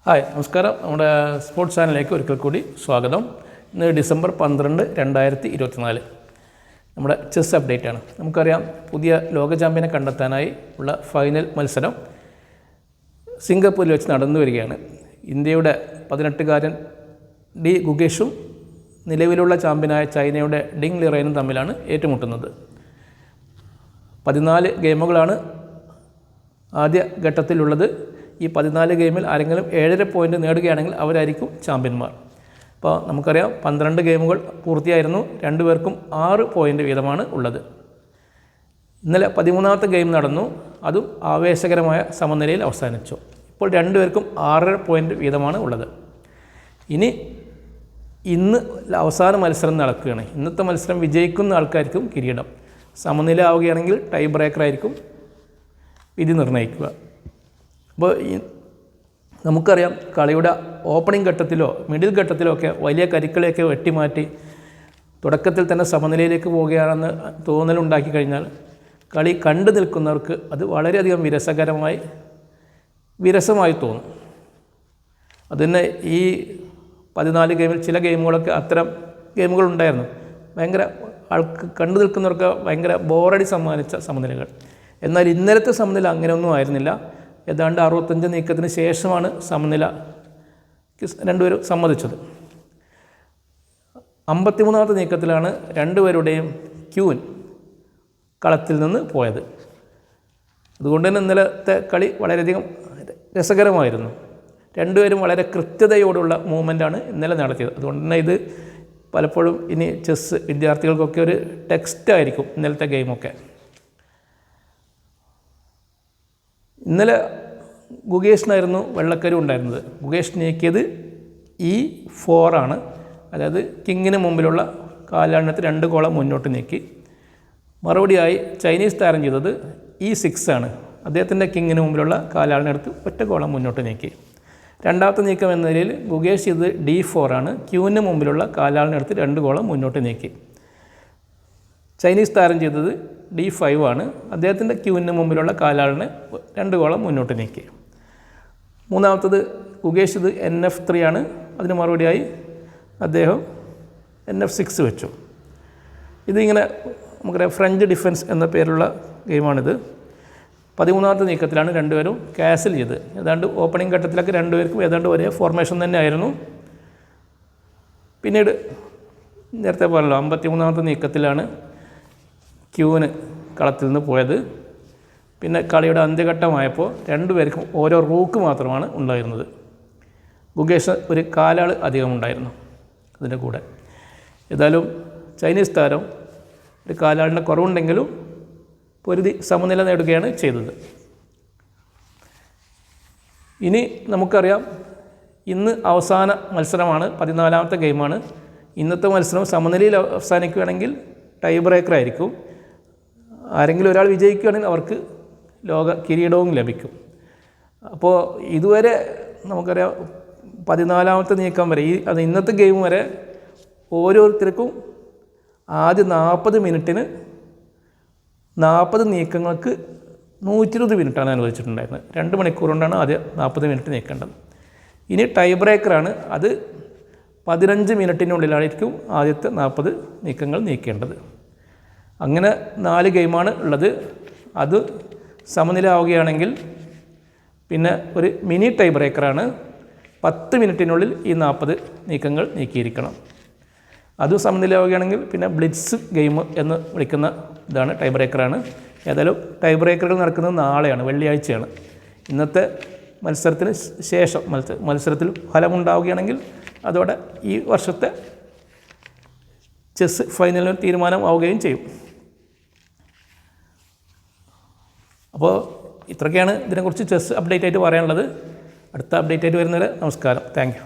Hi നമസ്കാരം. നമ്മുടെ sports ചാനലിലേക്ക് ഒരിക്കൽ കൂടി സ്വാഗതം. ഇന്ന് ഡിസംബർ 12, 2024 നമ്മുടെ ചെസ് അപ്ഡേറ്റ് ആണ്. നമുക്കറിയാം, പുതിയ ലോക ചാമ്പ്യനെ കണ്ടെത്താനായി ഉള്ള ഫൈനൽ മത്സരം സിംഗപ്പൂരിൽ വെച്ച് നടന്നു വരികയാണ്. ഇന്ത്യയുടെ 18-കാരൻ ഡി ഗുഗേഷും നിലവിലുള്ള ചാമ്പ്യനായ ചൈനയുടെ ഡിങ് ലിറേനും തമ്മിലാണ് ഏറ്റുമുട്ടുന്നത്. 14 ഗെയിമുകളാണ് ആദ്യ ഘട്ടത്തിലുള്ളത്. ഈ 14 ഗെയിമിൽ ആരെങ്കിലും 7.5 പോയിൻ്റ് നേടുകയാണെങ്കിൽ അവരായിരിക്കും ചാമ്പ്യന്മാർ. അപ്പോൾ നമുക്കറിയാം, 12 ഗെയിമുകൾ പൂർത്തിയായിരുന്നു. രണ്ടുപേർക്കും 6 പോയിൻ്റ് വീതമാണ് ഉള്ളത്. ഇന്നലെ 13ാമത്തെ ഗെയിം നടന്നു. അതും ആവേശകരമായ സമനിലയിൽ അവസാനിച്ചു. ഇപ്പോൾ രണ്ടുപേർക്കും 6.5 പോയിൻ്റ് വീതമാണ് ഉള്ളത്. ഇന്ന് അവസാന മത്സരം നടക്കുകയാണ്. ഇന്നത്തെ മത്സരം വിജയിക്കുന്ന ആൾക്കാർക്കും കിരീടം. സമനില ആവുകയാണെങ്കിൽ ടൈ ബ്രേക്കറായിരിക്കും വിധി നിർണ്ണയിക്കുക. അപ്പോൾ നമുക്കറിയാം, കളിയുടെ ഓപ്പണിംഗ് ഘട്ടത്തിലോ മിഡിൽ ഘട്ടത്തിലോ ഒക്കെ വലിയ കരുക്കളെയൊക്കെ വെട്ടിമാറ്റി തുടക്കത്തിൽ തന്നെ സമനിലയിലേക്ക് പോവുകയാണെന്ന് തോന്നലുണ്ടാക്കി കഴിഞ്ഞാൽ കളി കണ്ടു നിൽക്കുന്നവർക്ക് അത് വളരെയധികം വിരസമായി തോന്നും. അതുതന്നെ ഈ 14 ഗെയിമിൽ ചില ഗെയിമുകളൊക്കെ അത്തരം ഗെയിമുകളുണ്ടായിരുന്നു. ഭയങ്കര കണ്ടു നിൽക്കുന്നവർക്ക് ഭയങ്കര ബോറടി സമ്മാനിച്ച സമനിലകൾ. എന്നാൽ ഇന്നലത്തെ സമനില അങ്ങനെയൊന്നും ആയിരുന്നില്ല. ഏതാണ്ട് 65 നീക്കത്തിന് ശേഷമാണ് സമനില രണ്ടുപേരും സമ്മതിച്ചത്. 53ാമത്തെ നീക്കത്തിലാണ് രണ്ടുപേരുടെയും ക്യൂൻ കളത്തിൽ നിന്ന് പോയത്. അതുകൊണ്ട് തന്നെ ഇന്നലത്തെ കളി വളരെയധികം രസകരമായിരുന്നു. രണ്ടുപേരും വളരെ കൃത്യതയോടുള്ള മൂവ്മെൻറ്റാണ് ഇന്നലെ നടത്തിയത്. അതുകൊണ്ട് തന്നെ ഇത് പലപ്പോഴും ഇനി ചെസ് വിദ്യാർത്ഥികൾക്കൊക്കെ ഒരു ടെക്സ്റ്റായിരിക്കും ഇന്നലത്തെ ഗെയിമൊക്കെ. ഇന്നലെ ഗുഗേഷിനായിരുന്നു വെള്ളക്കരു ഉണ്ടായിരുന്നത്. ഗുഗേഷ് നീക്കിയത് E4 ആണ്. അതായത് കിങ്ങിന് മുമ്പിലുള്ള കാലാളിനത്ത് 2 കോളം മുന്നോട്ട് നീക്കി. മറുപടിയായി ചൈനീസ് താരം ചെയ്തത് E6 ആണ്. അദ്ദേഹത്തിൻ്റെ കിങ്ങിന് മുമ്പിലുള്ള കാലാളിനടുത്ത് 1 കോളം മുന്നോട്ട് നീക്കി. രണ്ടാമത്തെ നീക്കം എന്ന നിലയിൽ ഗുഗേഷ് ചെയ്തത് D4 ആണ്. ക്യൂവിന് മുമ്പിലുള്ള കാലാളിനടുത്ത് 2 കോളം മുന്നോട്ട് നീക്കി. ചൈനീസ് താരം ചെയ്തത് D5 ആണ്. അദ്ദേഹത്തിൻ്റെ ക്യൂവിന് മുമ്പിലുള്ള കാലാളിനെ 2 കോളം മുന്നോട്ട് നീക്കി. മൂന്നാമത്തത് ഗുഗേഷ് ഇത് NF3 ആണ്. അതിന് മറുപടിയായി അദ്ദേഹം NF6 വെച്ചു. ഇതിങ്ങനെ നമുക്കറിയാം, ഫ്രഞ്ച് ഡിഫൻസ് എന്ന പേരുള്ള ഗെയിമാണിത്. 13ാമത്തെ നീക്കത്തിലാണ് രണ്ടുപേരും ക്യാൻസൽ ചെയ്ത്. ഏതാണ്ട് ഓപ്പണിംഗ് ഘട്ടത്തിലൊക്കെ രണ്ടുപേർക്കും ഏതാണ്ട് ഒരേ ഫോർമേഷൻ തന്നെ ആയിരുന്നു. പിന്നീട് നേരത്തെ പറഞ്ഞല്ലോ, 53ാമത്തെ നീക്കത്തിലാണ് ക്യൂവിന് കളത്തിൽ നിന്ന് പോയത്. പിന്നെ കളിയുടെ അന്ത്യഘട്ടമായപ്പോൾ രണ്ടുപേർക്കും ഓരോ റൂക്ക് മാത്രമാണ് ഉണ്ടായിരുന്നത്. ഗുഗേഷ് ഒരു കാലാൾ അധികമുണ്ടായിരുന്നു അതിൻ്റെ കൂടെ. ഏതായാലും ചൈനീസ് താരം ഒരു കാലാളിൻ്റെ കുറവുണ്ടെങ്കിലും പൊരുതി സമനില നേടുകയാണ് ചെയ്തത്. ഇനി നമുക്കറിയാം, ഇന്ന് അവസാന മത്സരമാണ്, 14ാമത്തെ ഗെയിമാണ്. ഇന്നത്തെ മത്സരം സമനിലയിൽ അവസാനിക്കുകയാണെങ്കിൽ ടൈ ബ്രേക്കറായിരിക്കും. ആരെങ്കിലും ഒരാൾ വിജയിക്കുകയാണെങ്കിൽ അവർക്ക് ലോക കിരീടവും ലഭിക്കും. അപ്പോൾ ഇതുവരെ നമുക്കറിയാം, 14ാമത്തെ നീക്കം വരെ അത് ഇന്നത്തെ ഗെയിം വരെ ഓരോരുത്തർക്കും ആദ്യ 40 മിനിറ്റിന് 40 നീക്കങ്ങൾക്ക് 120 മിനിറ്റാണ് അനുവദിച്ചിട്ടുണ്ടായിരുന്നത്. 2 മണിക്കൂർ കൊണ്ടാണ് ആദ്യ 40 മിനിറ്റ് നീക്കേണ്ടത്. ഇനി ടൈ ബ്രേക്കറാണ്. അത് 15 മിനിറ്റിനുള്ളിലായിരിക്കും ആദ്യത്തെ 40 നീക്കങ്ങൾ നീക്കേണ്ടത്. അങ്ങനെ 4 ഗെയിമാണ് ഉള്ളത്. അത് സമനില ആവുകയാണെങ്കിൽ പിന്നെ ഒരു മിനി ടൈ ബ്രേക്കറാണ്. 10 മിനിറ്റിനുള്ളിൽ ഈ 40 നീക്കങ്ങൾ നീക്കിയിരിക്കണം. അതും സമനില ആവുകയാണെങ്കിൽ പിന്നെ ബ്ലിറ്റ്സ് ഗെയിം എന്ന് വിളിക്കുന്ന ഇതാണ്, ടൈ ബ്രേക്കറാണ്. ഏതായാലും ടൈ ബ്രേക്കറുകൾ നടക്കുന്നത് നാളെയാണ്, വെള്ളിയാഴ്ചയാണ്. ഇന്നത്തെ മത്സരത്തിന് ശേഷം മത്സരത്തിൽ ഫലമുണ്ടാവുകയാണെങ്കിൽ അതോടെ ഈ വർഷത്തെ ചെസ് ഫൈനലിന് തീരുമാനം ആവുകയും ചെയ്യും. അപ്പോൾ ഇത്രയൊക്കെയാണ് ഇതിനെക്കുറിച്ച് ചെസ് അപ്ഡേറ്റ് ആയിട്ട് പറയാനുള്ളത്. അടുത്ത അപ്ഡേറ്റ് ആയിട്ട് വരുന്നവരെ നമസ്കാരം. Thank you.